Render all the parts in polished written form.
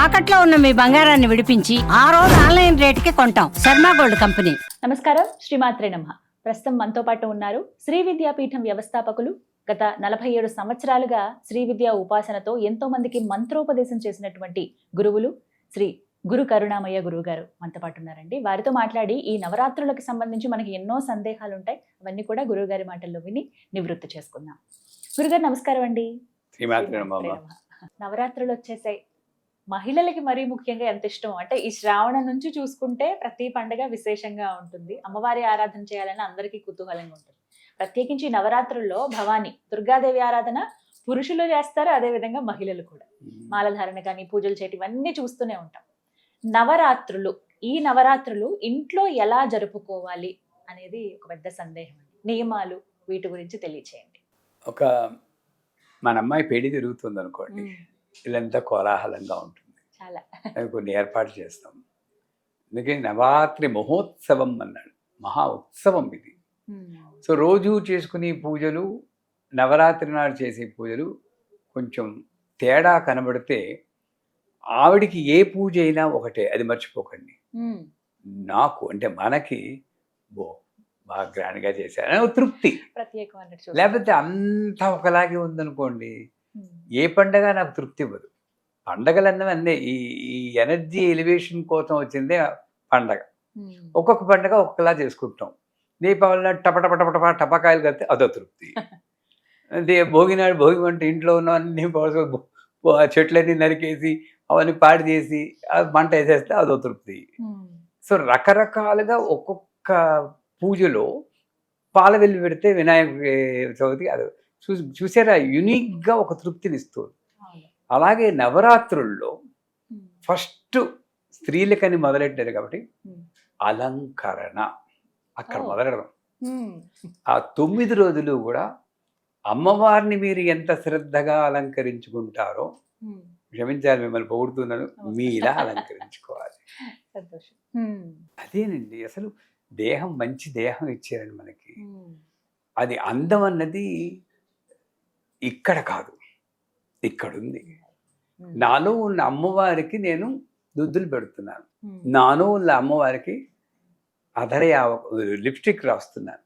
తాకట్లో ఉన్న మీ బంగారాన్ని విడిపించి ఆ రోజు ఆన్లైన్ రేటుకి కొంటాం. Sharma gold company. నమస్కారం, శ్రీమాత్రే నమః. ప్రస్తుతం మనతో పాటు ఉన్నారు శ్రీ విద్యాపీఠం వ్యవస్థాపకులు, గత 47 సంవత్సరాలుగా శ్రీ విద్యా ఉపాసనతో ఎంతో మందికి మంత్రోపదేశం చేసినటువంటి గురువులు శ్రీ గురు కరుణామయ్య గురువు గారు మనతో పాటు ఉన్నారండి. వారితో మాట్లాడి ఈ నవరాత్రులకు సంబంధించి మనకి ఎన్నో సందేహాలు ఉంటాయి, అవన్నీ కూడా గురువు గారి మాటల్లో విని నివృత్తి చేసుకుందాం. గురుగారు నమస్కారం అండి. నవరాత్రులు వచ్చేసాయి. మహిళలకి మరీ ముఖ్యంగా ఎంత ఇష్టం అంటే, ఈ శ్రావణం నుంచి చూసుకుంటే ప్రతి పండుగ విశేషంగా ఉంటుంది. అమ్మవారి ఆరాధన చేయాలని అందరికీ కుతూహలంగా ఉంటుంది. ప్రత్యేకించి నవరాత్రుల్లో భవానీ దుర్గాదేవి ఆరాధన పురుషులు చేస్తారు, అదే విధంగా మహిళలు కూడా మాలధారణ కానీ పూజలు చేయటం ఇవన్నీ చూస్తూనే ఉంటాం. నవరాత్రులు, ఈ నవరాత్రులు ఇంట్లో ఎలా జరుపుకోవాలి అనేది ఒక పెద్ద సందేహం అండి. నియమాలు వీటి గురించి తెలియచేయండి. ఒక మన అమ్మాయి పెళ్లి జరుగుతుంది అనుకోండి, ఇల్లంతా కోలాహలంగా ఉంటుంది, చాలా కొన్ని ఏర్పాటు చేస్తాం. అందుకే నవరాత్రి మహోత్సవం అన్నాడు, మహా ఉత్సవం ఇది. సో రోజు చేసుకునే పూజలు, నవరాత్రి నాడు చేసే పూజలు కొంచెం తేడా కనబడితే ఆవిడికి ఏ పూజ అయినా ఒకటే, అది మర్చిపోకండి. నాకు అంటే మనకి బాగా గ్రాండ్గా చేశాను తృప్తి, లేకపోతే అంతా ఒకలాగే ఉందనుకోండి, ఏ పండగ నాకు తృప్తి ఇవ్వదు. పండగలు అన్నీ ఈ ఎనర్జీ ఎలివేషన్ కోసం వచ్చిందే పండగ. ఒక్కొక్క పండగ ఒక్కొక్కలా చేసుకుంటాం. దీపావళి టపటపటపటప టపకాయలు కడితే అదో తృప్తి. అంటే భోగినాడు భోగి వంట ఇంట్లో ఉన్న అన్ని చెట్లన్నీ నరికేసి అవన్నీ పాడు చేసి మంట వేసేస్తే అదో తృప్తి. సో రకరకాలుగా ఒక్కొక్క పూజలో పాల వెల్లి పెడితే వినాయక చవితి అది చూసారా, యునిక్గా ఒక తృప్తిని ఇస్తుంది. అలాగే నవరాత్రుల్లో ఫస్ట్ స్త్రీలకని మొదలెట్టారు కాబట్టి అలంకరణ అక్కడ మొదలెడదాం. ఆ 9 రోజులు కూడా అమ్మవారిని మీరు ఎంత శ్రద్ధగా అలంకరించుకుంటారో, క్షమించాలి మిమ్మల్ని పొగుడుతున్నాను, మీలా అలంకరించుకోవాలి. అదేనండి అసలు దేహం, మంచి దేహం ఇచ్చారండి మనకి. అది అందం అన్నది ఇక్కడ కాదు, ఇక్కడుంది. నాలో ఉన్న అమ్మవారికి నేను దుద్దులు పెడుతున్నాను, నాలో ఉన్న అమ్మవారికి లిప్స్టిక్ రాస్తున్నాను,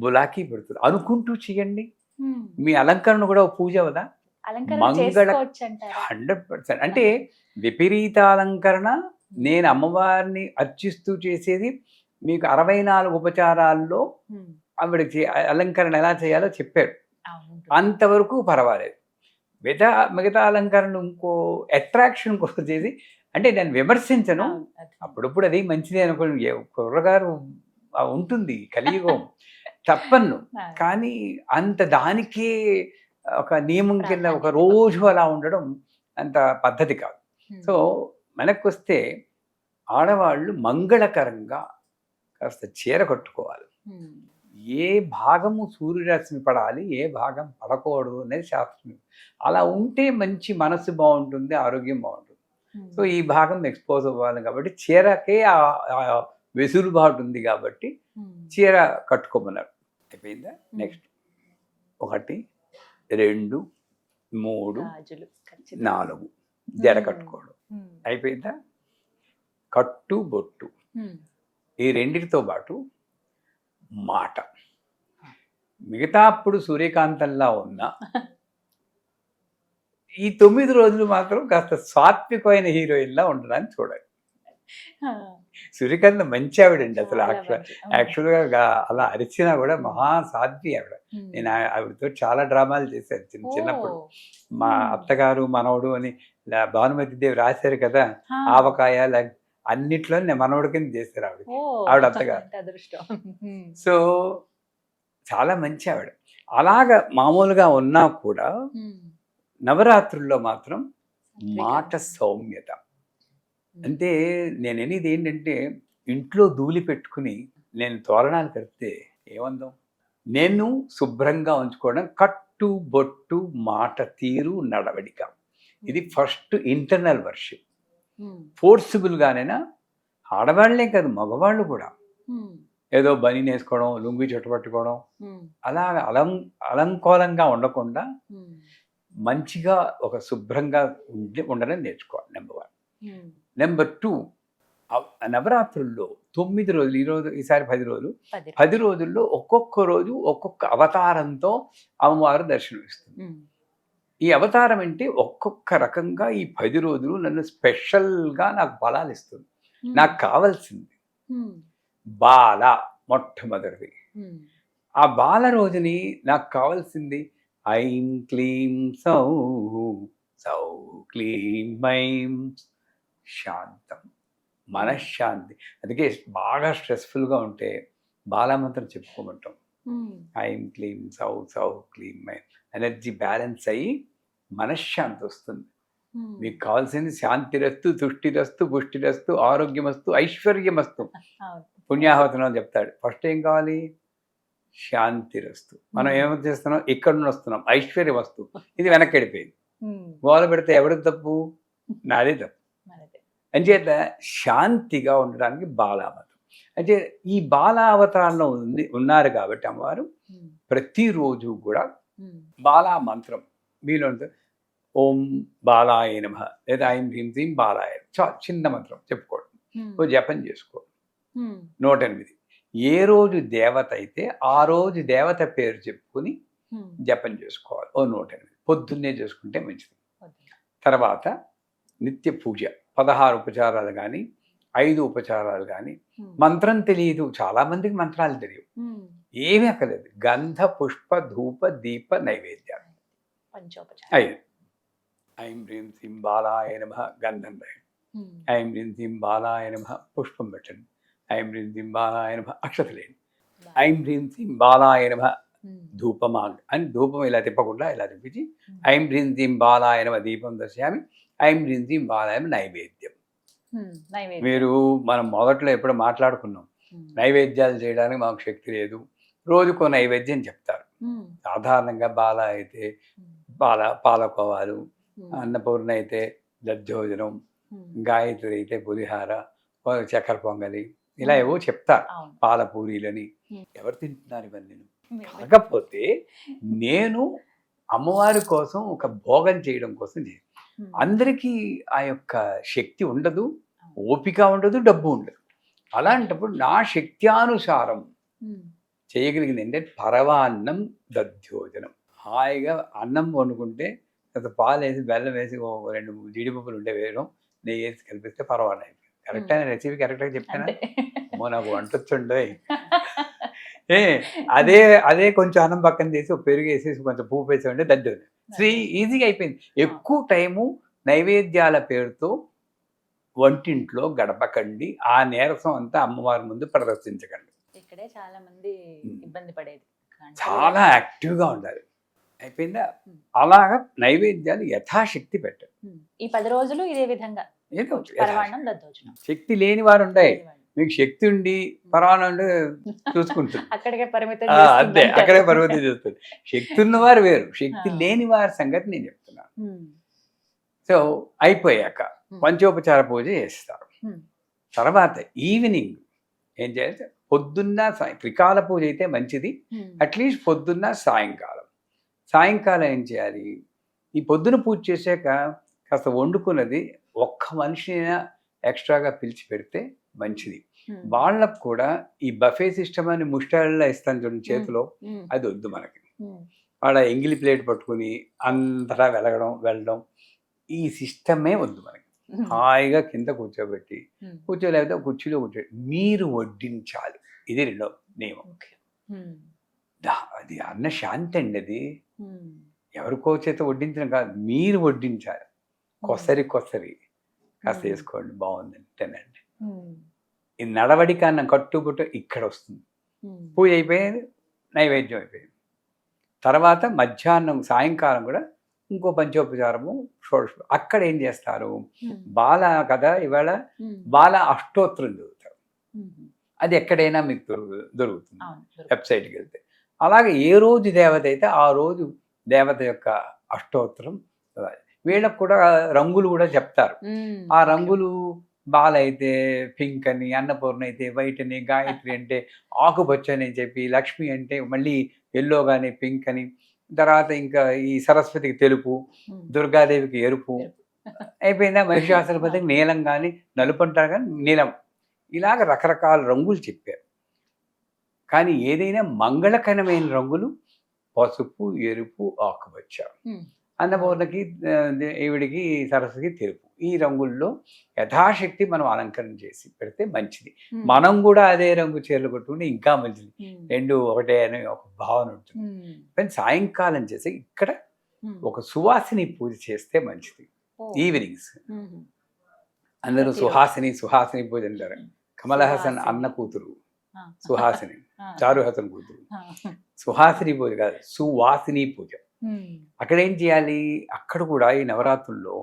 బులాకీ పెడుతున్నాను అనుకుంటూ చెయ్యండి. మీ అలంకరణ కూడా పూజ అవదా? మంగళ 100%. అంటే విపరీత అలంకరణ నేను అమ్మవారిని అర్చిస్తూ చేసేది. మీకు 64 ఉపచారాల్లో ఆవిడకి అలంకరణ ఎలా చేయాలో చెప్పాడు, అంతవరకు పర్వాలేదు. మిగతా అలంకరణ ఇంకో అట్రాక్షన్ కోసం చేసి, అంటే నేను విమర్శించను, అప్పుడప్పుడు అది మంచిదే అనుకోండి, కుర్రగారు ఉంటుంది కలియుగం తప్పను, కానీ అంత దానికే ఒక నియమం కింద ఒక రోజు అలా ఉండడం అంత పద్ధతి కాదు. సో మనకు వస్తే ఆడవాళ్ళు మంగళకరంగా కాస్త చీర కట్టుకోవాలి. ఏ భాగము సూర్యరశ్మి పడాలి, ఏ భాగం పడకూడదు అనేది శాస్త్రం. అలా ఉంటే మంచి మనసు బాగుంటుంది, ఆరోగ్యం బాగుంటుంది. సో ఈ భాగం ఎక్స్పోజ్ అవ్వాలి కాబట్టి చీరకే వెసులుబాటు ఉంది కాబట్టి చీర కట్టుకోమన్నారు. అయిపోయిందా? నెక్స్ట్ 1 2 3 4 జడ కట్టుకోవడం అయిపోయిందా? కట్టు బొట్టు ఈ రెండిటితో పాటు మాట. మిగతా అప్పుడు సూర్యకాంతంలా ఉన్న ఈ 9 రోజులు మాత్రం కాస్త సాత్వికమైన హీరోయిన్లా ఉండడానికి చూడాలి. సూర్యకాంతం మంచి ఆవిడండి అసలు. యాక్చువల్గా అలా అరిచినా కూడా మహా సాధ్వి ఆవిడ. నేను ఆవిడతో చాలా డ్రామాలు చేశాను చిన్నప్పుడు. మా అత్తగారు మనవడు అని భానుమతి దేవి రాశారు కదా, ఆవకాయ అన్నిట్లో నేను మనవడి కింద చేశారు ఆవిడ అత్తగారు. సో చాలా మంచి ఆవిడ. అలాగ మామూలుగా ఉన్నా కూడా నవరాత్రుల్లో మాత్రం మాట సౌమ్యత. అంటే నేను అనేది ఏంటంటే, ఇంట్లో ధూళి పెట్టుకుని నేను తోరణాలు కడితే ఏమందాం? నేను శుభ్రంగా ఉంచుకోవడం, కట్టు బొట్టు మాట తీరు నడవడిక, ఇది ఫస్ట్ ఇంటర్నల్ వర్షిప్. ఫోర్సిబుల్గానైనా ఆడవాళ్లే కాదు మగవాళ్ళు కూడా ఏదో బనీన్ వేసుకోవడం, లుంగి చుట్టపట్టుకోవడం అలా అలంకోలంగా ఉండకుండా మంచిగా ఒక శుభ్రంగా ఉండడం నేర్చుకోవాలి. నెంబర్ 1. నెంబర్ 2, నవరాత్రుల్లో 9 రోజులు, ఈసారి 10 రోజులు, 10 రోజుల్లో ఒక్కొక్క రోజు ఒక్కొక్క అవతారంతో అమ్మవారు దర్శనమిస్తుంది. ఈ అవతారం అంటే ఒక్కొక్క రకంగా ఈ 10 రోజులు నన్ను స్పెషల్గా నాకు బలాలు ఇస్తుంది. నాకు కావాల్సింది బాల మొట్టమొదటిది. ఆ బాల రోజుని నాకు కావాల్సింది ఐం క్లీం సౌ, సౌ క్లీం ఐం శాంతం, మనశ్శాంతి. అందుకే బాగా స్ట్రెస్ఫుల్గా ఉంటే బాలామంత్రం చెప్పుకోమంటాం. ఐం క్లీం సౌ, సౌ క్లీం ఐం. ఎనర్జీ బ్యాలెన్స్ అయ్యి మనశ్శాంతి వస్తుంది. మీకు కావాల్సింది శాంతిరస్తు, తుష్టిరస్తు, పుష్టిరస్తు, ఆరోగ్యమస్తు, ఐశ్వర్యమస్తు. పుణ్యాహవతనం చెప్తాడు. ఫస్ట్ ఏం కావాలి? శాంతిరస్తు. మనం ఏమో చేస్తున్నాం, ఇక్కడ నుండి వస్తున్నాం, ఐశ్వర్యం వస్తు. ఇది వెనక్కి వెళ్ళిపోయింది. గోల పెడితే ఎవరికి తప్పు? నాదే తప్పు. అంచేత శాంతిగా ఉండడానికి బాలావతారం. అంటే ఈ బాలావతారంలో ఉన్నారు కాబట్టి అమ్మవారు ప్రతిరోజు కూడా బాలా మంత్రం మీలో ఓం బాలాయ నమః లేదా ఐం హ్రీం శ్రీం బాలాయ, చాలా చిన్న మంత్రం చెప్పుకోవడం, ఓ జపం చేసుకోవడం. 108. ఏ రోజు దేవత అయితే ఆ రోజు దేవత పేరు చెప్పుకుని జపం చేసుకోవాలి. ఓ 108 పొద్దున్నే చేసుకుంటే మంచిది. తర్వాత నిత్య పూజ 16 ఉపచారాలు కానీ 5 ఉపచారాలు కానీ. మంత్రం తెలియదు, చాలా మందికి మంత్రాలు తెలియవు, ఏమీ అక్కర్లేదు. గంధ పుష్ప ధూప దీప నైవేద్యాలు 5. ఐం హ్రీం శ్రీం బాలాయ నమః గంధం రాయండి. ఐం హ్రీం శ్రీం బాలాయ నమః పుష్పం పెట్టండి. ఐం హ్రీం శ్రీం బాలాయ నమః అక్షతలేండి. ఐం హ్రీం శ్రీం బాలాయ నమః ధూపమా అని ధూపం ఇలా తిప్పకుండా ఇలా తిప్పించి ఐం హ్రీం శ్రీం బాలాయ నమః దీపం దర్శయామి. ఐం హ్రీం శ్రీం బాలాయ నైవేద్యం. మీరు మనం మొదట్లో ఎప్పుడు మాట్లాడుకున్నాం, నైవేద్యాలు చేయడానికి మాకు శక్తి లేదు, రోజుకో నైవేద్యం చెప్తారు. సాధారణంగా బాల అయితే పాలకోవాలు, అన్నపూర్ణ అయితే దద్దోజనం, గాయత్రి అయితే పులిహార, చక్కెర పొంగలి, ఇలా ఏవో చెప్తారు, పాలపూరీలని. ఎవరు తింటున్నారు ఇవన్నీ? కాకపోతే నేను అమ్మవారి కోసం ఒక భోగం చేయడం కోసం చేయాలి. అందరికీ ఆ యొక్క శక్తి ఉండదు, ఓపిక ఉండదు, డబ్బు ఉండదు. అలాంటప్పుడు నా శక్త్యానుసారం చేయగలిగింది ఏంటంటే పరవాన్నం దధ్యోజనం. హాయిగా అన్నం వండుకుంటే పాలు వేసి బెల్లం వేసి 2 జీడిపప్పులు ఉంటే వేయడం, నెయ్యి వేసి కలిపిస్తే పరవాన్నం అయిపోయింది. కరెక్ట్ అయిన రెసిపీ కరెక్ట్గా చెప్తానా? అమ్మో నాకు వంట వచ్చుండే. అదే కొంచెం అన్నం పక్కన తీసి పెరుగు వేసేసి కొంచెం పువ్వు వేసి ఉంటే దద్దోజనం. ఈజీగా అయిపోయింది. ఎక్కువ టైము నైవేద్యాల పేరుతో వంటింట్లో గడపకండి. ఆ నీరసం అంతా అమ్మవారి ముందు ప్రదర్శించకండి. ఇక్కడే చాలా మంది ఇబ్బంది పడేది. చాలా యాక్టివ్గా ఉండాలి. అయిపోయిందా? అలాగా నైవేద్యాలు యథాశక్తి పెట్టండి. ఈ 10 రోజులు ఇదే విధంగా శక్తి లేని వారు ఉంటాయి. మీకు శక్తి ఉండి పరవాన్నం ఉండి చూసుకుంటుంది, అక్కడికే పరిమితం. అంతే, అక్కడే పరిమితం చేస్తుంది. శక్తి ఉన్నవారు వేరు, శక్తి లేని వారి సంగతి నేను చెప్తున్నాను. సో అయిపోయాక పంచోపచార పూజ చేస్తారు. తర్వాత ఈవినింగ్ ఏం చేయాలి? పొద్దున్న త్రికాల పూజ అయితే మంచిది. అట్లీస్ట్ పొద్దున్న సాయంకాలం ఏం చేయాలి? ఈ పొద్దున పూజ చేశాక కాస్త వండుకున్నది ఒక్క మనిషినైనా ఎక్స్ట్రాగా పిలిచి పెడితే మంచిది. వాళ్ళకు కూడా ఈ బఫే సిస్టమ్ అని ముష్టాళ్ళ ఇస్తాను చూడండి చేతిలో, అది వద్దు మనకి. వాళ్ళ ఎంగిలి ప్లేట్ పట్టుకుని అంతటా వెళ్ళడం ఈ సిస్టమే వద్దు మనకి. హాయిగా కింద కూర్చోలేకపోతే కుర్చీలో మీరు వడ్డించాలి. ఇది 2వ నియమం. అది అన్న శాంతి అండి. అది ఎవరికో చేత వడ్డించడం కాదు, మీరు వడ్డించాలి. కొసరి కాస్త వేసుకోండి, బాగుందండి, తినండి. ఈ నడవడిక అన్న కట్టుబుట్టు ఇక్కడ వస్తుంది. పూజ అయిపోయింది, నైవేద్యం అయిపోయింది. తర్వాత సాయంకాలం కూడా ఇంకో పంచోపచారము అక్కడ ఏం చేస్తారు? బాల కదా ఇవాళ బాల అష్టోత్తరం చదువుతారు. అది ఎక్కడైనా మీకు దొరుకుతుంది వెబ్సైట్కి వెళ్తే. అలాగే ఏ రోజు దేవత అయితే ఆ రోజు దేవత యొక్క అష్టోత్తరం. వీళ్ళకు కూడా రంగులు కూడా చెప్తారు. ఆ రంగులు బాల అయితే పింక్ అని, అన్నపూర్ణ అయితే వైట్ అని, గాయత్రి అంటే ఆకుపచ్చ అని చెప్పి, లక్ష్మి అంటే మళ్ళీ ఎల్లో కానీ పింక్ అని, తర్వాత ఇంకా ఈ సరస్వతికి తెలుపు, దుర్గాదేవికి ఎరుపు, అయిపోయిందా మహిషాసురపతికి నీలం కానీ నలుపు అంటారు కానీ నీలం ఇలాగ రకరకాల రంగులు చెప్పారు. కానీ ఏదైనా మంగళకరమైన రంగులు పసుపు, ఎరుపు, ఆకుపచ్చ. అన్నపూర్ణకి ఈవిడికి సరస్వతికి తెలుపు. ఈ రంగుల్లో యథాశక్తి మనం అలంకరణ చేసి పెడితే మంచిది. మనం కూడా అదే రంగు చీరలు కట్టుకుంటే ఇంకా మంచిది. రెండు ఒకటే అనే ఒక భావన ఉంటుంది. కానీ సాయంకాలం చేసి ఇక్కడ ఒక సువాసిని పూజ చేస్తే మంచిది. ఈవినింగ్స్ అందరూ సుహాసిని పూజ అంటారు. కమల్ హాసన్ అన్న కూతురు సుహాసిని, చారుహాసన్ కూతురు. సుహాసిని పూజ కాదు, సువాసిని పూజ. అక్కడ ఏం చేయాలి? అక్కడ కూడా ఈ నవరాత్రుల్లో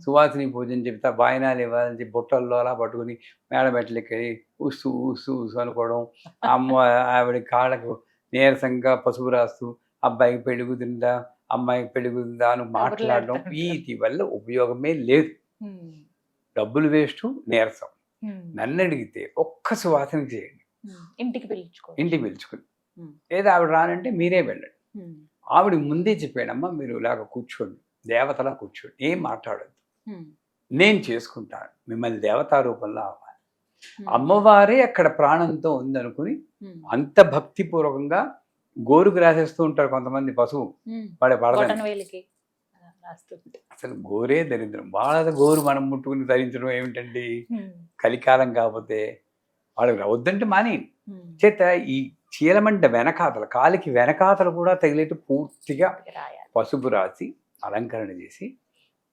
సువాసిని పూజ అని చెప్తా వాయినాలు ఇవ్వాలని చెప్పి బుట్టల్లో అలా పట్టుకుని మేడమెట్లకి ఉసు ఉసు ఉసు అనుకోవడం, ఆవిడ కాళ్ళకు నీరసంగా పసుపు రాస్తూ అబ్బాయికి పెళ్లి కుదిరిందా, అమ్మాయికి పెళ్లి కుదిరిందా అని మాట్లాడడం వీటి వల్ల ఉపయోగమే లేదు. డబ్బులు వేస్ట్, నీరసం. నన్ను అడిగితే ఒక్క సువాసన చేయండి, ఇంటికి పిలుచుకుని. లేదా ఆవిడ రానంటే మీరే వెళ్ళండి. ఆవిడ ముందే చెప్పాడమ్మా మీరు ఇలాగ కూర్చోండి, దేవతలా కూర్చోండి, ఏం మాట్లాడద్దు, నేను చేసుకుంటాను, మిమ్మల్ని దేవతా రూపంలో అవ్వాలి. అమ్మవారే అక్కడ ప్రాణంతో ఉందనుకుని అంత భక్తిపూర్వకంగా గోరుకు రాసేస్తూ ఉంటారు కొంతమంది పశువు, వాడే పడదండి. అసలు గోరే దరిద్రం. వాళ్ళ గోరు మనం ముట్టుకుని ధరించడం ఏమిటండి? కలికాలం కాకపోతే వాళ్ళకి వద్దంటే మాని చేత ఈ చీలమంట వెనకాతలు, కాలికి వెనకాతలు కూడా తగిలేట్టు పూర్తిగా పసుపు రాసి అలంకరణ చేసి,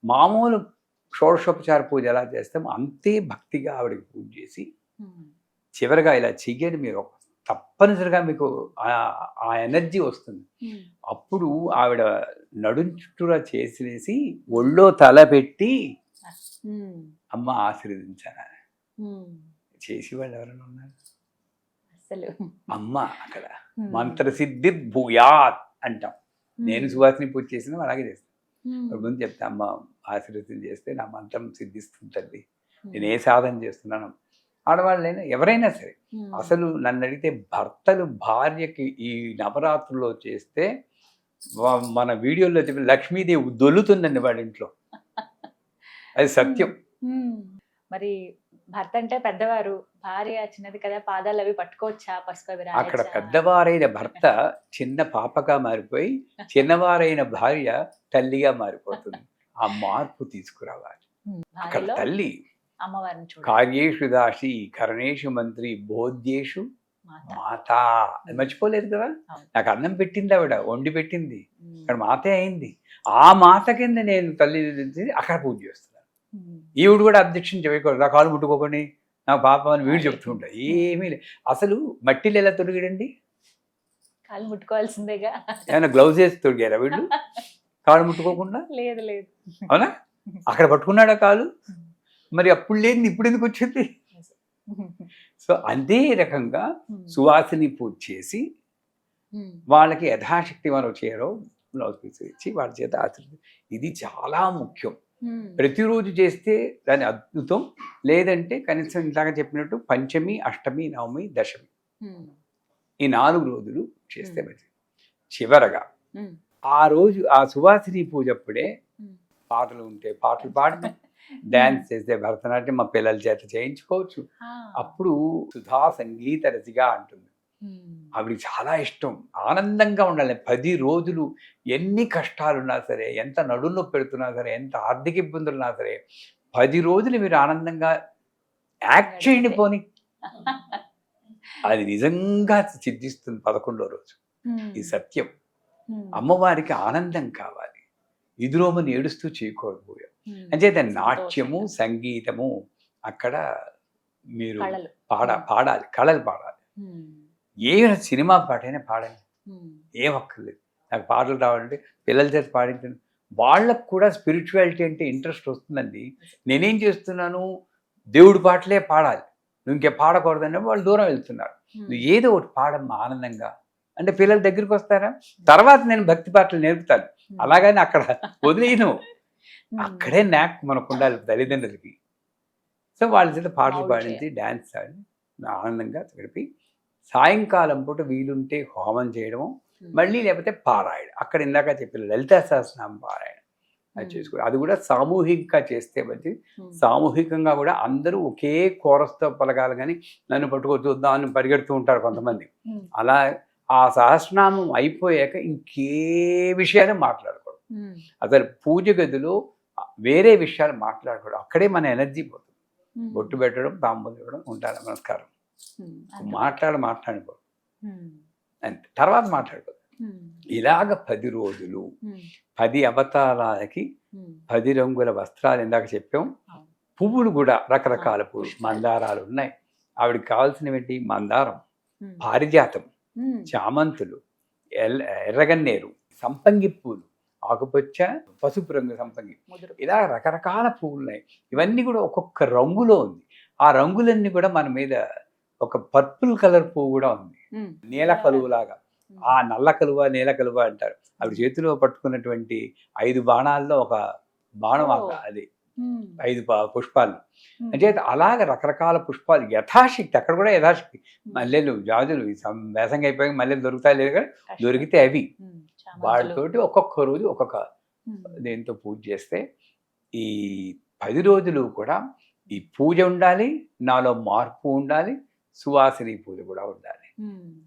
మామూలు షోడశోపచార పూజ ఎలా చేస్తామో అంతే భక్తిగా ఆవిడకి పూజ చేసి చివరిగా ఇలా చెయ్యండి. మీరు తప్పనిసరిగా మీకు ఆ ఎనర్జీ వస్తుంది. అప్పుడు ఆవిడ నడుం చుట్టూరా చేసి ఒళ్ళో తల పెట్టి అమ్మ ఆశీర్వదించాను చేసి వాళ్ళు ఎవరైనా ఉన్నారు? అమ్మ అక్కడ మంత్రసిద్ధి భూయాత్ అంటాం. నేను సువాసిని పూజ చేసిన అలాగే చేస్తాను. ముందు చెప్తా అమ్మ ఆశీర్వదం చేస్తే నా మంత్రం సిద్ధిస్తుంటుంది, నేను ఏ సాధన చేస్తున్నాను. ఆడవాళ్ళైనా ఎవరైనా సరే, అసలు నన్ను అడిగితే భర్తలు భార్యకి ఈ నవరాత్రుల్లో చేస్తే మన వీడియోలో చెప్పి లక్ష్మీదేవి దొల్లుతుందండి వాళ్ళ ఇంట్లో. అది సత్యం. మరి భర్త అంటే పెద్దవారు, భార్య చిన్నది కదా, పాదాలు అవి పట్టుకోవచ్చా? పసుపు అవి రాయొచ్చా? అక్కడ పెద్దవారైన భర్త చిన్న పాపగా మారిపోయి చిన్నవారైన భార్య తల్లిగా మారిపోతుంది. ఆ మార్పు తీసుకురావాలి. అక్కడ తల్లి అమ్మవారిని కార్యేషు దాసి, కరణేషు మంత్రి, బోధ్యేషు మాత. అది మర్చిపోలేదు కదా. నాకు అన్నం పెట్టింది ఆవిడ, వండి పెట్టింది, అక్కడ మాతే అయింది. ఆ మాత కింద నేను తల్లి అక్కడ పూజ చేస్తున్నాను. ఈవిడ కూడా అబ్జెక్షన్ చేయకూడదు, ఆ కాలు ముట్టుకోకండి నా పాపం అని వీడు చెప్తూ ఉంటా. ఏమీ లేదు. అసలు మట్టిలో ఎలా తొడిగాడండి? కాలు ముట్టుకోవాల్సిందేగా. ఏమైనా గ్లౌజ్ వేసి తొడిగారా వీళ్ళు కాలు ముట్టుకోకుండా? లేదు లేదు. అవునా? అక్కడ పట్టుకున్నాడా కాలు? మరి అప్పుడు లేదు, ఇప్పుడు ఎందుకు వచ్చింది? సో అదే రకంగా సువాసిని పూజ చేసి వాళ్ళకి యథాశక్తి మనం చేయరో బ్లౌజ్ పీస్ ఇచ్చి వాళ్ళ చేత ఆచరణ. ఇది చాలా ముఖ్యం. ప్రతిరోజు చేస్తే దాని అద్భుతం. లేదంటే కనీసం ఇందాక చెప్పినట్టు పంచమి, అష్టమి, నవమి, దశమి ఈ 4 రోజులు చేస్తే మంచిది. చివరగా ఆ రోజు ఆ సువాసిని పూజ అప్పుడే పాటలు ఉంటే పాటలు పాడడం, డాన్స్ చేస్తే భరతనాట్యం మా పిల్లల చేత చేయించుకోవచ్చు. అప్పుడు సుధా సంగీత రసిగా అంటుంది. ఆవిడికి చాలా ఇష్టం, ఆనందంగా ఉండాలి 10 రోజులు. ఎన్ని కష్టాలున్నా సరే, ఎంత నడుము పెడుతున్నా సరే, ఎంత ఆర్థిక ఇబ్బందులున్నా సరే, 10 రోజులు మీరు ఆనందంగా యాక్ట్ చేయండి పోని. అది నిజంగా సిద్ధిస్తుంది 11వ రోజు. ఈ సత్యం. అమ్మవారికి ఆనందం కావాలి, ఇదురోమని ఏడుస్తూ చేయకూడదు. అంచేత నాట్యము, సంగీతము అక్కడ మీరు పాడాలి, కళలు పాడాలి. ఏ సినిమా పాటైనా పాడండి, ఏం అక్కర్లేదు. నాకు పాటలు రావాలంటే పిల్లల చేత పాడించండి. వాళ్ళకు కూడా స్పిరిచువాలిటీ అంటే ఇంట్రెస్ట్ వస్తుందండి. నేనేం చేస్తున్నాను, దేవుడి పాటలే పాడాలి, నువ్వు ఇంకే పాడకూడదంటే వాళ్ళు దూరం వెళ్తున్నారు. నువ్వు ఏదో ఒకటి పాడమ్మా ఆనందంగా అంటే పిల్లల దగ్గరికి వస్తారా. తర్వాత నేను భక్తి పాటలు నేర్పుతాను, అలాగని అక్కడ వదిలేను. అక్కడే నాక్ మనకు ఉండాలి తల్లిదండ్రులకి. సో వాళ్ళ చేత పాటలు పాడించి డ్యాన్స్ ఆడి ఆనందంగా గడిపి సాయంకాలం పూట వీలుంటే హోమం చేయడము, మళ్ళీ లేకపోతే పారాయణ. అక్కడ ఇందాక చెప్పిన లలితా సహస్రనామం పారాయణ అది చేసుకో, అది కూడా సామూహికంగా చేస్తే మంచిది. సామూహికంగా కూడా అందరూ ఒకే కోరస్తో పలకాలి, కానీ నన్ను పట్టుకో చూద్దాం అని పరిగెడుతూ ఉంటారు కొంతమంది. అలా ఆ సహస్రనామం అయిపోయాక ఇంకే విషయాలు మాట్లాడకూడదు. అసలు పూజ గదిలో వేరే విషయాలు మాట్లాడకూడదు. అక్కడే మన ఎనర్జీ పోతుంది. బొట్టు పెట్టడం, తాంబూలం ఇవ్వడం, ఉంటారు, నమస్కారం, మాట్లాడకూడదు అంతే. తర్వాత మాట్లాడకూడదు. ఇలాగ 10 రోజులు 10 అవతారాలకి 10 రంగుల వస్త్రాలు ఇందాక చెప్పాం. పువ్వులు కూడా రకరకాల పువ్వులు, మందారాలు ఉన్నాయి. ఆవిడకి కావాల్సినవి ఏంటి? మందారం, పారిజాతం, చామంతులు, ఎర్రగన్నేరు, సంపంగి పూలు, ఆకుపచ్చ, పసుపు రంగు సంపంగి, ఇలా రకరకాల పువ్వులు ఉన్నాయి. ఇవన్నీ కూడా ఒక్కొక్క రంగులో ఉంది. ఆ రంగులన్నీ కూడా మన మీద ఒక పర్పుల్ కలర్ పువ్వు కూడా ఉంది, నీల కలువలాగా. ఆ నల్ల కలువ, నీల కలువ అంటారు. ఆవిడ చేతిలో పట్టుకున్నటువంటి 5 బాణాల్లో ఒక బాణం అది 5 పుష్పాలు అంటే అలాగ రకరకాల పుష్పాలు యథాశక్తి. అక్కడ కూడా యథాశక్తి మల్లెలు, జాజులు, వేసంగి అయిపోయాక మల్లెలు దొరుకుతాయి లేదు కానీ దొరికితే అవి, వాటితోటి ఒక్కొక్క రోజు ఒక్కొక్క దేంతో పూజ చేస్తే ఈ 10 రోజులు కూడా ఈ పూజ ఉండాలి, నాలో మార్పు ఉండాలి, సువాసిని పూజ కూడా ఉండాలి.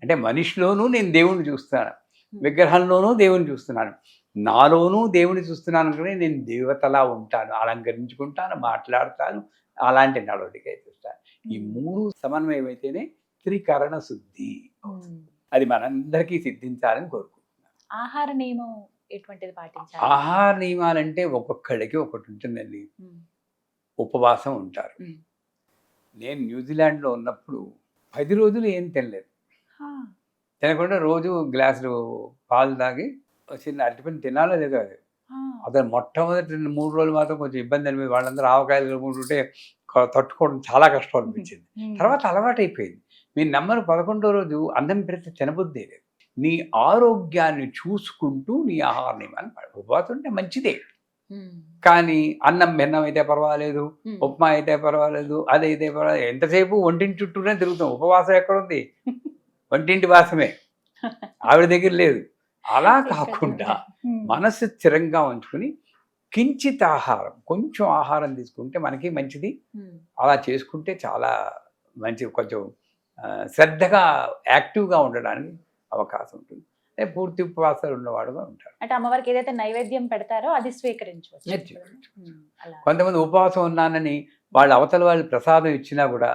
అంటే మనిషిలోనూ నేను దేవుణ్ణి చూస్తున్నాను, విగ్రహంలోనూ దేవుని చూస్తున్నాను, నాలోనూ దేవుని చూస్తున్నాను. కానీ నేను దేవతలా ఉంటాను, అలంకరించుకుంటాను, మాట్లాడతాను, అలాంటి నడవడిక చూస్తాను. ఈ 3 సమన్వయం అయితేనే త్రికరణ శుద్ధి. అది మనందరికీ సిద్ధించాలని కోరుకుంటున్నాను. ఆహార నియమం ఎటువంటిది పాటించాలి? ఆహార నియమాలంటే ఒక్కొక్కడికి ఒకటి ఉంటుందండి. ఉపవాసం ఉంటారు. నేను న్యూజిలాండ్లో ఉన్నప్పుడు 10 రోజులు ఏం తినలేదు. తినకుండా రోజు గ్లాసులు పాలు తాగి చిన్న అరటిపండు తినాలో లేదో అది. అతను మొట్టమొదటి 3 రోజులు మాత్రం కొంచెం ఇబ్బంది అనిపించింది. వాళ్ళందరూ ఆవకాయలు కలుపుకుంటుంటే తట్టుకోవడం చాలా కష్టం అనిపించింది. తర్వాత అలవాటు అయిపోయింది. మీరు నమ్మరు, 11వ రోజు అన్నం పెడితే తినబుద్ధి లేదు. నీ ఆరోగ్యాన్ని చూసుకుంటూ నీ ఆహార నియమాన్ని ఉపవాసం ఉంటే మంచిదే. కానీ అన్నం భిన్నం అయితే పర్వాలేదు, ఉప్మా అయితే పర్వాలేదు, అదైతే పర్వాలేదు, ఎంతసేపు ఒంటింటి చుట్టూనే తిరుగుతాం. ఉపవాసం ఎక్కడుంది? వంటింటి వాసమే, ఆవిడ దగ్గర లేదు. అలా కాకుండా మనసు స్థిరంగా ఉంచుకుని కించిత్ ఆహారం, కొంచెం ఆహారం తీసుకుంటే మనకి మంచిది. అలా చేసుకుంటే చాలా మంచి, కొంచెం శ్రద్ధగా యాక్టివ్గా ఉండడానికి అవకాశం ఉంటుంది. పూర్తి ఉపవాసాలు ఉన్నవాడుగా ఉంటారు. అంటే అమ్మవారికి ఏదైతే నైవేద్యం పెడతారో అది స్వీకరించవచ్చు. కొంతమంది ఉపవాసం ఉన్నానని వాళ్ళు అవతల వాళ్ళు ప్రసాదం ఇచ్చినా కూడా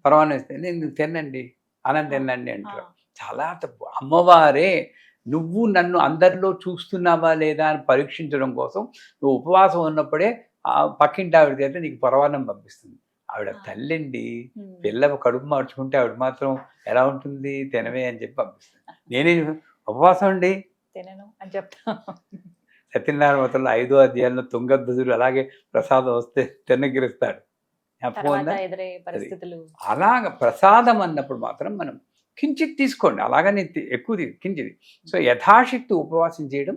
పర్వాలేదు, నేను తినండి, అన్నం తినండి అంటారు. చాలా తప్పు. అమ్మవారే నువ్వు నన్ను అందరిలో చూస్తున్నావా లేదా అని పరీక్షించడం కోసం నువ్వు ఉపవాసం ఉన్నప్పుడే ఆ పక్కింటి ఆవిడ చేత నీకు పరవాన్నం పంపిస్తుంది. ఆవిడ తల్లిండి, పిల్ల కడుపు మార్చుకుంటే ఆవిడ మాత్రం ఎలా ఉంటుంది, తినవే అని చెప్పి పంపిస్తుంది. నేనే ఉపవాసం అండి తినను అని చెప్తా. సత్యనారాయణ వ్రతంలో 5వ అధ్యాయంలో తుంగధ్వజుడు అలాగే ప్రసాదం వస్తే తిన్నగిరిస్తాడు. అలాగ ప్రసాదం అన్నప్పుడు మాత్రం మనం కించిత్ తీసుకోండి, అలాగని ఎక్కువ కించిది. సో యథాశక్తి ఉపవాసం చేయడం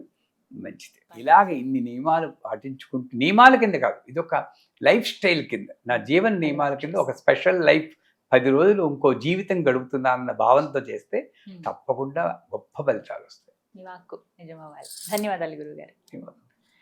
మంచిది. ఇలాగ ఇన్ని నియమాలు పాటించుకుంటూ, నియమాల కింద కాదు, ఇది ఒక లైఫ్ స్టైల్ కింద, నా జీవన నియమాల కింద ఒక స్పెషల్ లైఫ్, 10 రోజులు ఇంకో జీవితం గడుపుతున్నా అన్న భావంతో చేస్తే తప్పకుండా గొప్ప ఫలితాలు వస్తాయి. ధన్యవాదాలు గురువు గారు.